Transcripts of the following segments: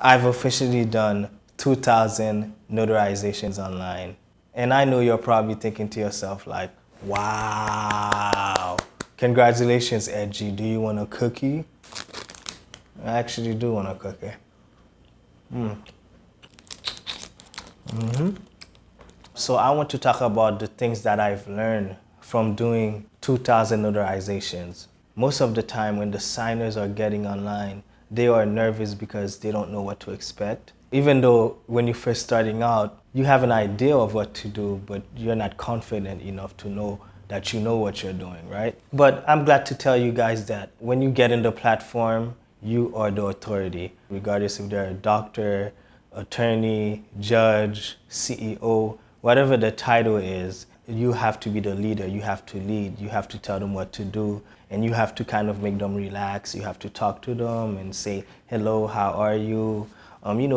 I've officially done 2,000 notarizations online. And I know you're probably thinking to yourself like, wow, congratulations, Edgy. Do you want a cookie? I actually do want a cookie. So I want to talk about the things that I've learned from doing 2,000 notarizations. Most of the time when the signers are getting online, they are nervous because they don't know what to expect. Even though when you're first starting out, you have an idea of what to do, but you're not confident enough to know that you know what you're doing, right? But I'm glad to tell you guys that when you get in the platform, you are the authority, regardless if they're a doctor, attorney, judge, CEO, whatever the title is, you have to be the leader. You have to lead. You have to tell them what to do. And you have to kind of make them relax. You have to talk to them and say, hello, how are you?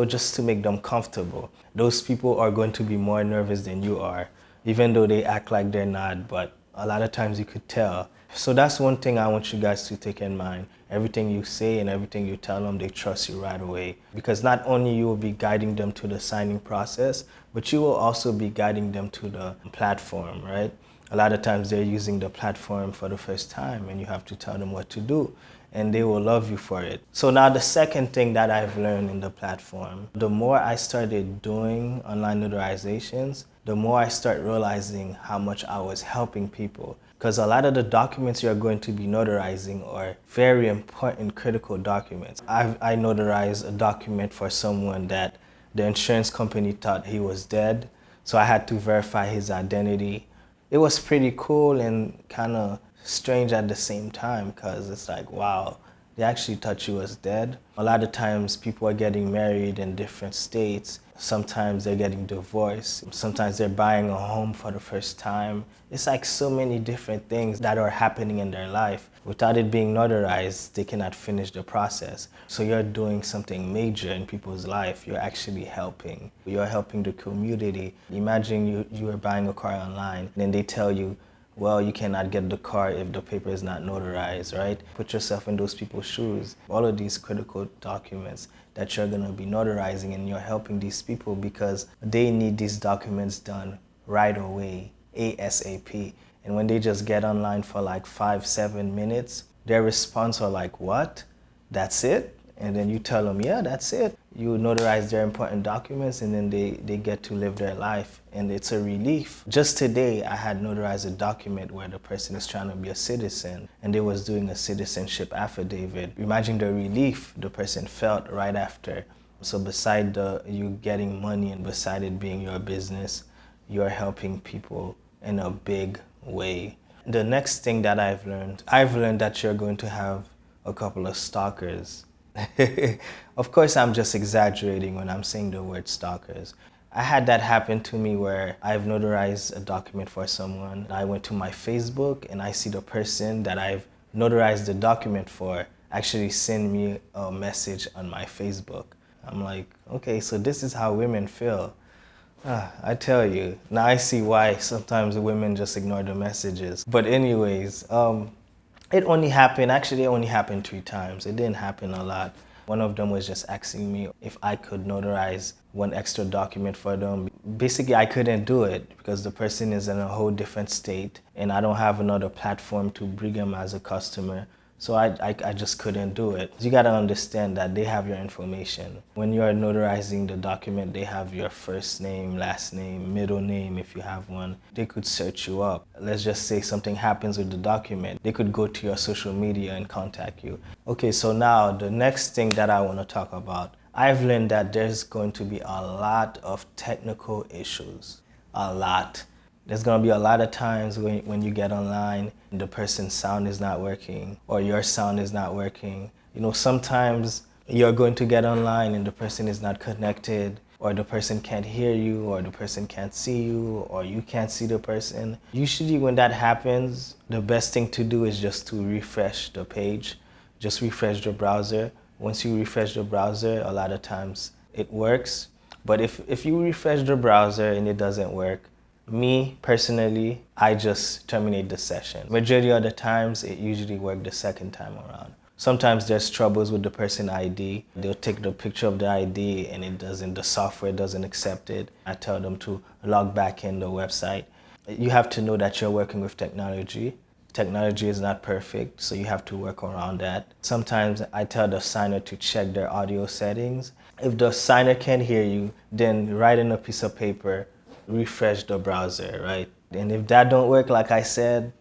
Just to make them comfortable. Those people are going to be more nervous than you are, even though they act like they're not, but a lot of times you could tell. So that's one thing I want you guys to take in mind. Everything you say and everything you tell them, they trust you right away. Because not only you will be guiding them to the signing process, but you will also be guiding them to the platform, right? A lot of times they're using the platform for the first time and you have to tell them what to do and they will love you for it. So now the second thing that I've learned in the platform, the more I started doing online notarizations, the more I start realizing how much I was helping people. Because a lot of the documents you're going to be notarizing are very important, critical documents. I notarized a document for someone that the insurance company thought he was dead, so I had to verify his identity. It was pretty cool and kind of strange at the same time because it's like, wow, they actually thought you was dead. A lot of times people are getting married in different states. Sometimes they're getting divorced. Sometimes they're buying a home for the first time. It's like so many different things that are happening in their life. Without it being notarized, they cannot finish the process. So you're doing something major in people's life. You're actually helping. You're helping the community. Imagine you are buying a car online and then they tell you, well, you cannot get the car if the paper is not notarized, right? Put yourself in those people's shoes. All of these critical documents that you're gonna be notarizing and you're helping these people because they need these documents done right away, ASAP. And when they just get online for like 5-7 minutes, their response are like, what? That's it? And then you tell them, yeah, that's it. You notarize their important documents and then they get to live their life. And it's a relief. Just today, I had notarized a document where the person is trying to be a citizen and they was doing a citizenship affidavit. Imagine the relief the person felt right after. So beside you getting money and beside it being your business, you're helping people in a big way. The next thing that I've learned that you're going to have a couple of stalkers. Of course, I'm just exaggerating when I'm saying the word stalkers. I had that happen to me where I've notarized a document for someone. I went to my Facebook and I see the person that I've notarized the document for actually send me a message on my Facebook. I'm like, okay, so this is how women feel. I tell you, now I see why sometimes women just ignore the messages. But anyways, it only happened 3 times. It didn't happen a lot. One of them was just asking me if I could notarize one extra document for them. Basically, I couldn't do it because the person is in a whole different state and I don't have another platform to bring them as a customer. So I just couldn't do it. You gotta understand that they have your information. When you're notarizing the document, they have your first name, last name, middle name if you have one. They could search you up. Let's just say something happens with the document. They could go to your social media and contact you. Okay, so now the next thing that I wanna talk about. I've learned that there's going to be a lot of technical issues. A lot. There's gonna be a lot of times when you get online and the person's sound is not working or your sound is not working. Sometimes you're going to get online and the person is not connected or the person can't hear you or the person can't see you or you can't see the person. Usually when that happens, the best thing to do is just to refresh the page. Just refresh the browser. Once you refresh the browser, a lot of times it works. But if you refresh the browser and it doesn't work, me personally, I just terminate the session. Majority of the times, it usually worked the second time around. Sometimes there's troubles with the person ID. They'll take the picture of the ID and the software doesn't accept it. I tell them to log back in the website. You have to know that you're working with technology. Technology is not perfect, so you have to work around that. Sometimes I tell the signer to check their audio settings. If the signer can't hear you, then write in a piece of paper, refresh the browser, right? And if that don't work, like I said,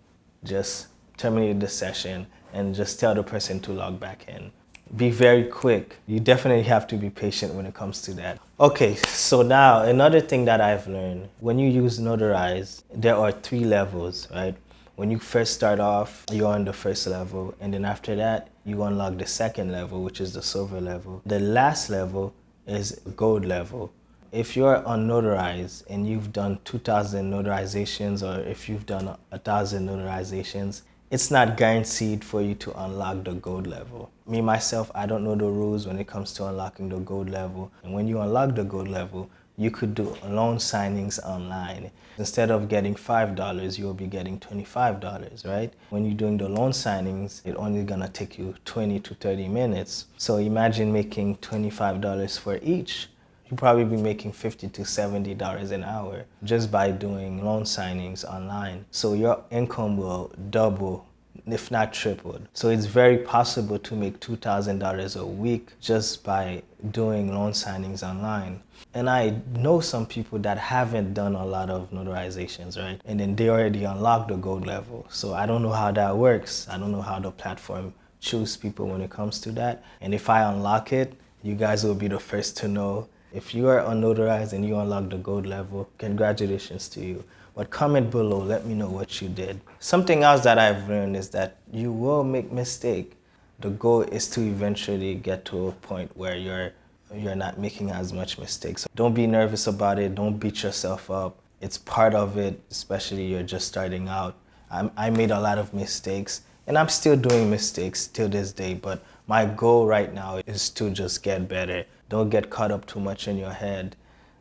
just terminate the session and just tell the person to log back in. Be very quick. You definitely have to be patient when it comes to that. Okay, so now another thing that I've learned, when you use Notarize, there are 3 levels, right? When you first start off, you're on the first level, and then after that, you unlock the second level, which is the silver level. The last level is gold level. If you're on Notarize and you've done 2,000 notarizations, or if you've done 1,000 notarizations, it's not guaranteed for you to unlock the gold level. Me, myself, I don't know the rules when it comes to unlocking the gold level. And when you unlock the gold level, you could do loan signings online. Instead of getting $5, you'll be getting $25, right? When you're doing the loan signings, it's only gonna take you 20 to 30 minutes. So imagine making $25 for each. You'll probably be making $50 to $70 an hour just by doing loan signings online. So your income will double, if not triple. So it's very possible to make $2,000 a week just by doing loan signings online. And I know some people that haven't done a lot of notarizations, right? And then they already unlocked the gold level. So I don't know how that works. I don't know how the platform chooses people when it comes to that. And if I unlock it, you guys will be the first to know. If you are on Notarize and you unlock the gold level, congratulations to you. But comment below, let me know what you did. Something else that I've learned is that you will make mistakes. The goal is to eventually get to a point where you're not making as much mistakes. Don't be nervous about it. Don't beat yourself up. It's part of it, especially you're just starting out. I made a lot of mistakes, and I'm still doing mistakes till this day, but my goal right now is to just get better. Don't get caught up too much in your head.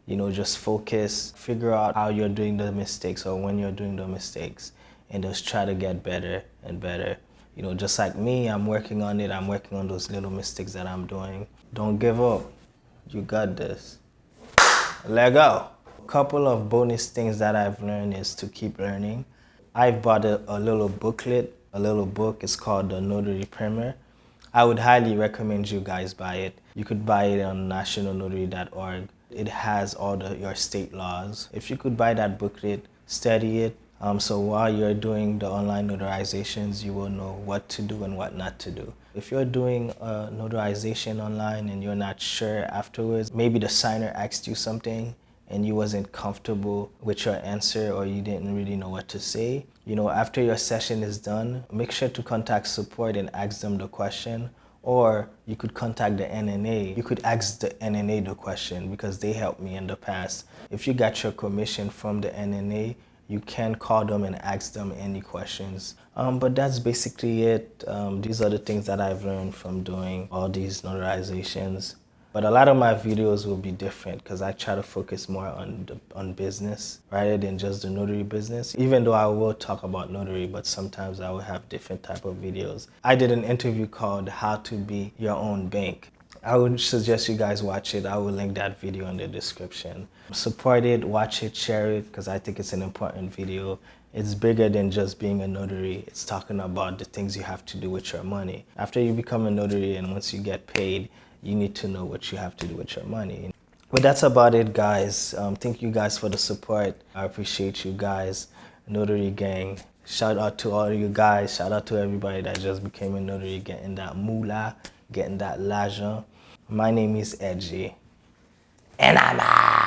You know, just focus, figure out how you're doing the mistakes or when you're doing the mistakes, and just try to get better and better. You know, just like me, I'm working on it. I'm working on those little mistakes that I'm doing. Don't give up. You got this. Let go. A couple of bonus things that I've learned is to keep learning. I've bought a little booklet, a little book. It's called the Notary Primer. I would highly recommend you guys buy it. You could buy it on nationalnotary.org. It has all your state laws. If you could buy that booklet, study it. So while you're doing the online notarizations, you will know what to do and what not to do. If you're doing a notarization online and you're not sure afterwards, maybe the signer asked you something and you wasn't comfortable with your answer or you didn't really know what to say, you know, after your session is done, make sure to contact support and ask them the question. Or you could contact the NNA. You could ask the NNA the question because they helped me in the past. If you got your commission from the NNA, you can call them and ask them any questions. But that's basically it. These are the things that I've learned from doing all these notarizations. But a lot of my videos will be different because I try to focus more on business rather than just the notary business. Even though I will talk about notary, but sometimes I will have different type of videos. I did an interview called How to Be Your Own Bank. I would suggest you guys watch it. I will link that video in the description. Support it, watch it, share it, because I think it's an important video. It's bigger than just being a notary. It's talking about the things you have to do with your money. After you become a notary and once you get paid, you need to know what you have to do with your money. But that's about it, guys. Thank you guys for the support. I appreciate you guys. Notary gang. Shout out to all of you guys. Shout out to everybody that just became a notary, getting that moolah, getting that l'argent. My name is Edgy, and I'm out.